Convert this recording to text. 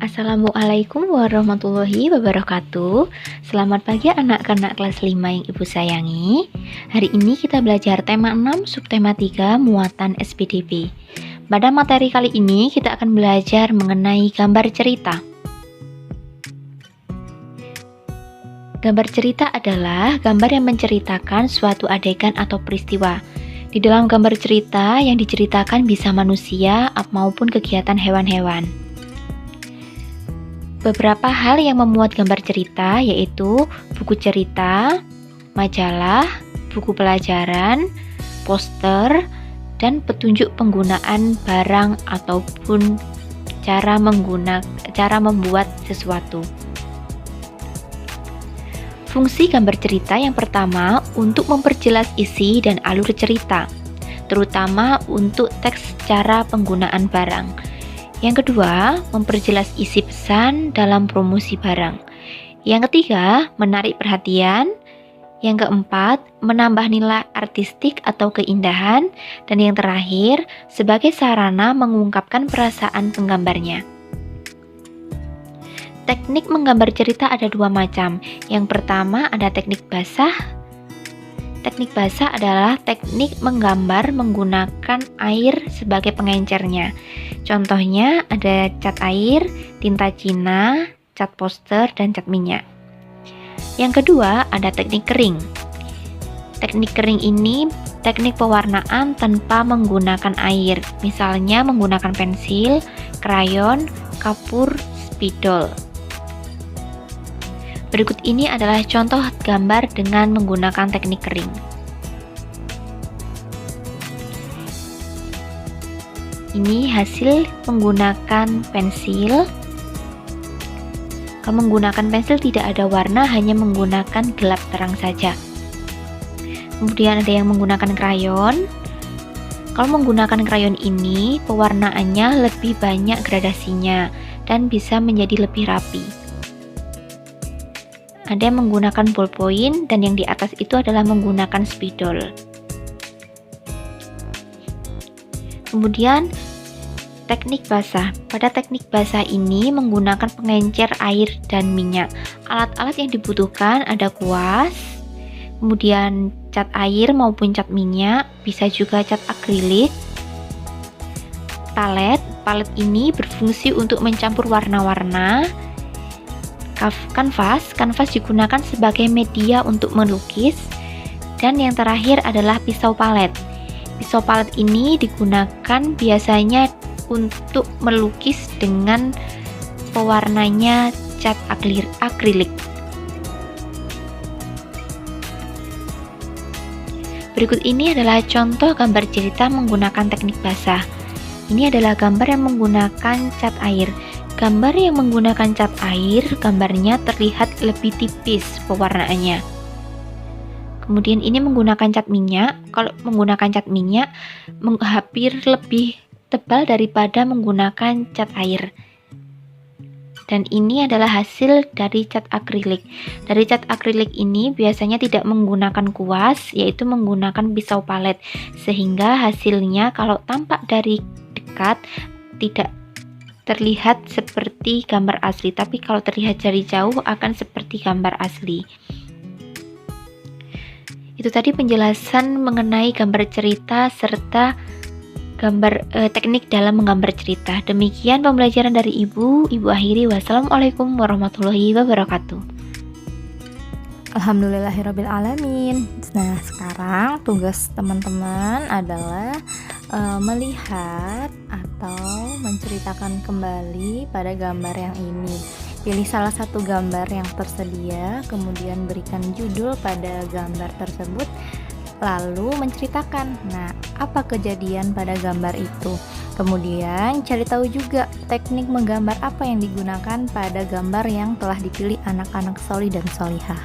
Assalamualaikum warahmatullahi wabarakatuh. Selamat pagi anak-anak kelas 5 yang Ibu sayangi. Hari ini kita belajar tema 6 subtema 3 muatan SPDB. Pada materi kali ini kita akan belajar mengenai gambar cerita. Gambar cerita adalah gambar yang menceritakan suatu adegan atau peristiwa. Di dalam gambar cerita yang diceritakan bisa manusia maupun kegiatan hewan-hewan. Beberapa hal yang memuat gambar cerita yaitu buku cerita, majalah, buku pelajaran, poster, dan petunjuk penggunaan barang ataupun cara membuat sesuatu. Fungsi gambar cerita yang pertama untuk memperjelas isi dan alur cerita, terutama untuk teks cara penggunaan barang. Yang kedua, memperjelas isi pesan dalam promosi barang. Yang ketiga, menarik perhatian. Yang keempat, menambah nilai artistik atau keindahan. Dan yang terakhir, sebagai sarana mengungkapkan perasaan penggambarnya. Teknik menggambar cerita ada dua macam. Yang pertama ada teknik basah. Teknik basah adalah teknik menggambar menggunakan air sebagai pengencernya. Contohnya ada cat air, tinta Cina, cat poster, dan cat minyak. Yang kedua ada teknik kering. Teknik kering ini teknik pewarnaan tanpa menggunakan air, misalnya menggunakan pensil, krayon, kapur, spidol. Berikut ini adalah contoh gambar dengan menggunakan teknik kering. Ini hasil menggunakan pensil. Kalau menggunakan pensil tidak ada warna, hanya menggunakan gelap terang saja. Kemudian ada yang menggunakan krayon. Kalau menggunakan krayon ini, pewarnaannya lebih banyak gradasinya dan bisa menjadi lebih rapi. Ada yang menggunakan ballpoint dan yang di atas itu adalah menggunakan spidol. Kemudian teknik basah. Pada teknik basah ini menggunakan pengencer air dan minyak. Alat-alat yang dibutuhkan ada kuas, kemudian cat air maupun cat minyak, bisa juga cat akrilik, palet. Palet ini berfungsi untuk mencampur warna-warna. Kanvas digunakan sebagai media untuk melukis. Dan yang terakhir adalah pisau palet. Pisau palet ini digunakan biasanya untuk melukis dengan pewarnanya cat akrilik. Berikut ini adalah contoh gambar cerita menggunakan teknik basah. Ini adalah gambar yang menggunakan cat air. Gambar yang menggunakan cat air, gambarnya terlihat lebih tipis pewarnaannya. Kemudian ini menggunakan cat minyak. Kalau menggunakan cat minyak, hampir lebih tebal daripada menggunakan cat air. Dan ini adalah hasil dari cat akrilik. Dari cat akrilik ini biasanya tidak menggunakan kuas, yaitu menggunakan pisau palet. Sehingga hasilnya kalau tampak dari dekat tidak terlihat seperti gambar asli, tapi kalau terlihat dari jauh akan seperti gambar asli. Itu tadi penjelasan mengenai gambar cerita serta teknik dalam menggambar cerita. Demikian pembelajaran dari Ibu akhiri. Wassalamualaikum warahmatullahi wabarakatuh. Alhamdulillahirrabbilalamin. Nah, sekarang tugas teman-teman adalah melihat atau menceritakan kembali pada gambar yang ini. Pilih salah satu gambar yang tersedia, kemudian berikan judul pada gambar tersebut, lalu menceritakan, nah, apa kejadian pada gambar itu. Kemudian cari tahu juga teknik menggambar apa yang digunakan pada gambar yang telah dipilih anak-anak sholih dan sholihah.